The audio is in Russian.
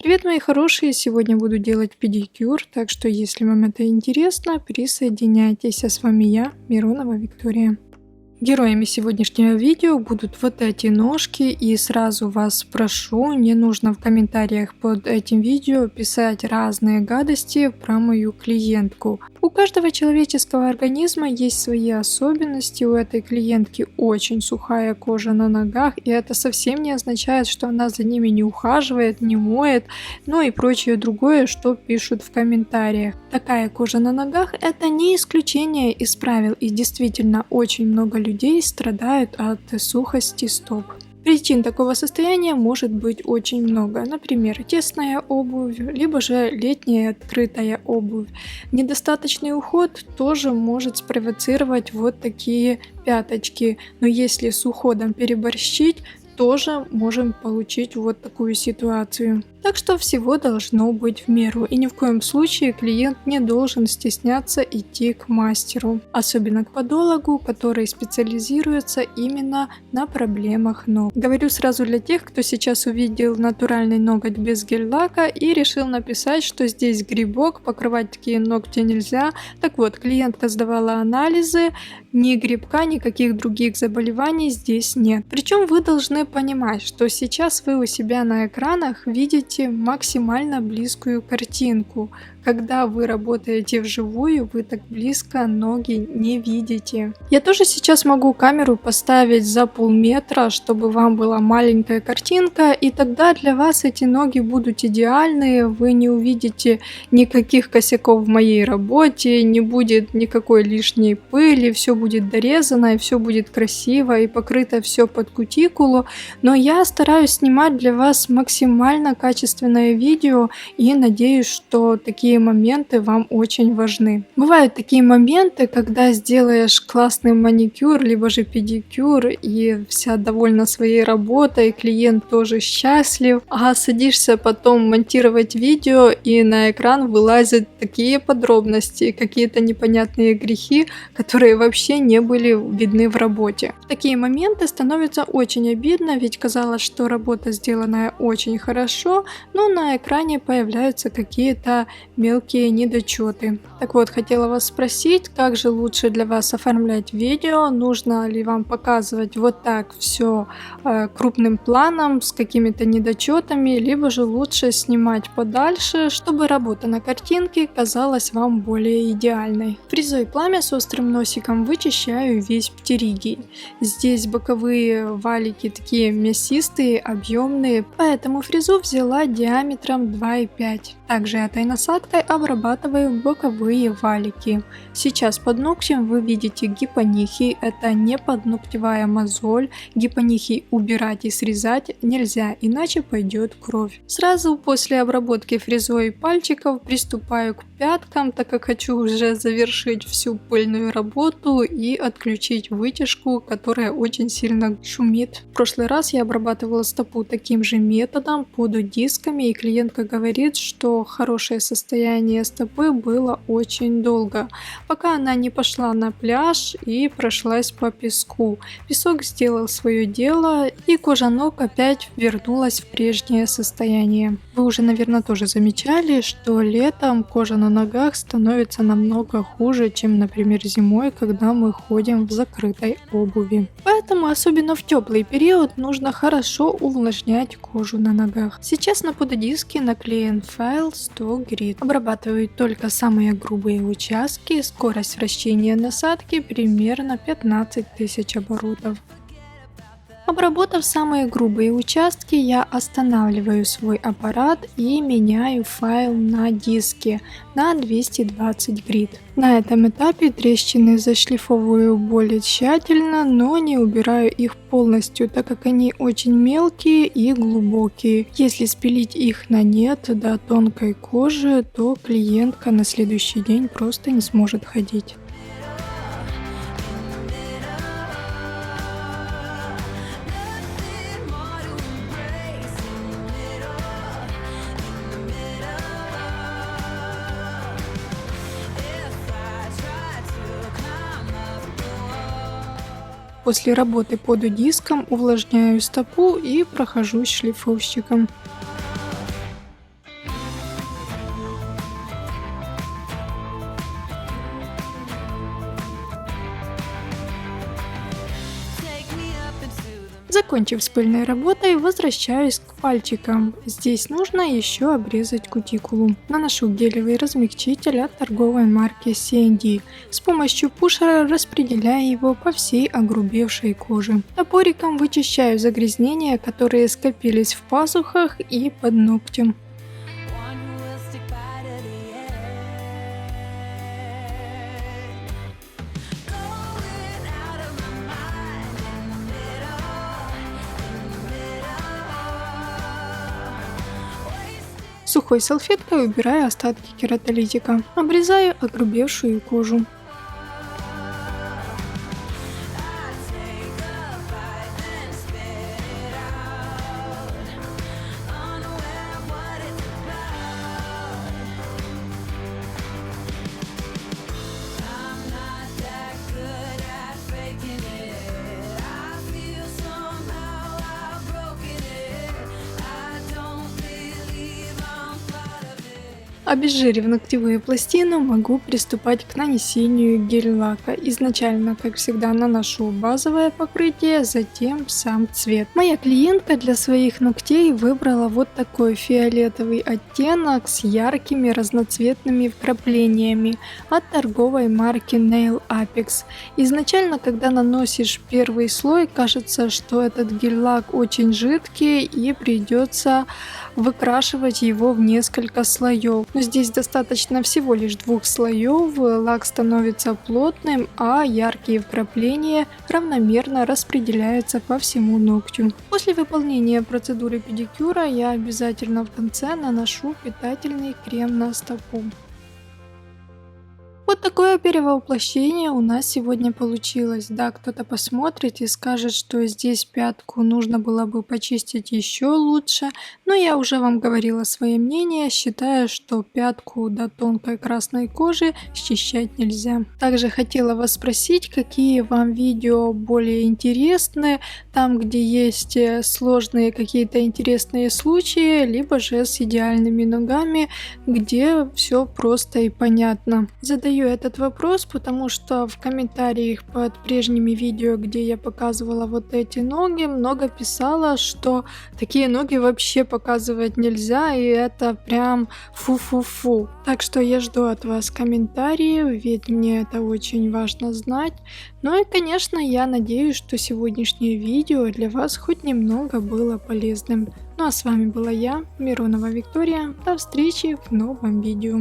Привет, мои хорошие! Сегодня буду делать педикюр, так что если вам это интересно, присоединяйтесь. А с вами я, Миронова Виктория. Героями сегодняшнего видео будут вот эти ножки, и сразу вас прошу, не нужно в комментариях под этим видео писать разные гадости про мою клиентку. У каждого человеческого организма есть свои особенности, у этой клиентки очень сухая кожа на ногах, и это совсем не означает, что она за ними не ухаживает, не моет, ну и прочее другое, что пишут в комментариях. Такая кожа на ногах – это не исключение из правил, и действительно очень много людей страдают от сухости стоп. Причин такого состояния может быть очень много. Например, тесная обувь, либо же летняя открытая обувь. Недостаточный уход тоже может спровоцировать вот такие пяточки. Но если с уходом переборщить, тоже можем получить вот такую ситуацию. Так что всего должно быть в меру, и ни в коем случае клиент не должен стесняться идти к мастеру, особенно к подологу, который специализируется именно на проблемах ног. Говорю сразу для тех, кто сейчас увидел натуральный ноготь без гель-лака и решил написать, что здесь грибок, покрывать такие ногти нельзя. Так вот, клиентка сдавала анализы, ни грибка, никаких других заболеваний здесь нет. Причем вы должны понимать, что сейчас вы у себя на экранах видите максимально близкую картинку. Когда вы работаете вживую, вы так близко ноги не видите. Я тоже сейчас могу камеру поставить за полметра, чтобы вам была маленькая картинка, и тогда для вас эти ноги будут идеальные, вы не увидите никаких косяков в моей работе, не будет никакой лишней пыли, все будет дорезано, и все будет красиво, и покрыто все под кутикулу, но я стараюсь снимать для вас максимально качественное видео, и надеюсь, что такие моменты вам очень важны. Бывают такие моменты, когда сделаешь классный маникюр, либо же педикюр, и вся довольна своей работой, клиент тоже счастлив, а садишься потом монтировать видео, и на экран вылазят такие подробности, какие-то непонятные грехи, которые вообще не были видны в работе. В такие моменты становится очень обидно, ведь казалось, что работа сделанная очень хорошо, но на экране появляются какие-то мелкие недочеты. Так вот, хотела вас спросить, как же лучше для вас оформлять видео, нужно ли вам показывать вот так все крупным планом с какими-то недочетами, либо же лучше снимать подальше, чтобы работа на картинке казалась вам более идеальной. Фрезой пламя с острым носиком вычищаю весь птеригий. Здесь боковые валики такие мясистые, объемные, поэтому фрезу взяла диаметром 2,5. Также этой насадкой обрабатываю боковые валики. Сейчас под ногтем вы видите гипонихий, это не подногтевая мозоль. Гипонихий убирать и срезать нельзя, иначе пойдет кровь. Сразу после обработки фрезой пальчиков приступаю к пяткам, так как хочу уже завершить всю пыльную работу и отключить вытяжку, которая очень сильно шумит. В прошлый раз я обрабатывала стопу таким же методом под дисками, и клиентка говорит, что хорошее состояние стопы было очень долго, пока она не пошла на пляж и прошлась по песку. Песок сделал свое дело, и кожа ног опять вернулась в прежнее состояние. Вы уже, наверное, тоже замечали, что летом кожа на ногах становится намного хуже, чем, например, зимой, когда мы ходим в закрытой обуви. Поэтому, особенно в теплый период, нужно хорошо увлажнять кожу на ногах. Сейчас на пододиске наклеен файл 100 грит. Обрабатываю только самые грубые участки, скорость вращения насадки примерно 15 тысяч оборотов. Обработав самые грубые участки, я останавливаю свой аппарат и меняю файл на диске на 220 грит. На этом этапе трещины зашлифовываю более тщательно, но не убираю их полностью, так как они очень мелкие и глубокие. Если спилить их на нет до тонкой кожи, то клиентка на следующий день просто не сможет ходить. После работы под диском увлажняю стопу и прохожусь шлифовщиком. Закончив с пыльной работой, возвращаюсь к пальчикам. Здесь нужно еще обрезать кутикулу. Наношу гелевый размягчитель от торговой марки C&D. С помощью пушера распределяю его по всей огрубевшей коже. Топориком вычищаю загрязнения, которые скопились в пазухах и под ногтем. Сухой салфеткой убираю остатки кератолитика. Обрезаю огрубевшую кожу. Обезжирив ногтевые пластины, могу приступать к нанесению гель-лака. Изначально, как всегда, наношу базовое покрытие, затем сам цвет. Моя клиентка для своих ногтей выбрала вот такой фиолетовый оттенок с яркими разноцветными вкраплениями от торговой марки Nail Apex. Изначально, когда наносишь первый слой, кажется, что этот гель-лак очень жидкий и придется выкрашивать его в несколько слоев. Но здесь достаточно всего лишь 2 слоев, лак становится плотным, а яркие вкрапления равномерно распределяются по всему ногтю. После выполнения процедуры педикюра я обязательно в конце наношу питательный крем на стопу. Вот такое перевоплощение у нас сегодня получилось. Да, кто-то посмотрит и скажет, что здесь пятку нужно было бы почистить еще лучше, но я уже вам говорила свое мнение, считаю, что пятку до тонкой красной кожи счищать нельзя. Также хотела вас спросить, какие вам видео более интересны, там где есть сложные какие-то интересные случаи, либо же с идеальными ногами, где все просто и понятно. Задаю этот вопрос, потому что в комментариях под прежними видео, где я показывала вот эти ноги, много писало, что такие ноги вообще показывать нельзя, и это прям фу-фу-фу. Так что я жду от вас комментариев, ведь мне это очень важно знать. Ну и, конечно, я надеюсь, что сегодняшнее видео для вас хоть немного было полезным. Ну а с вами была я, Миронова Виктория. До встречи в новом видео.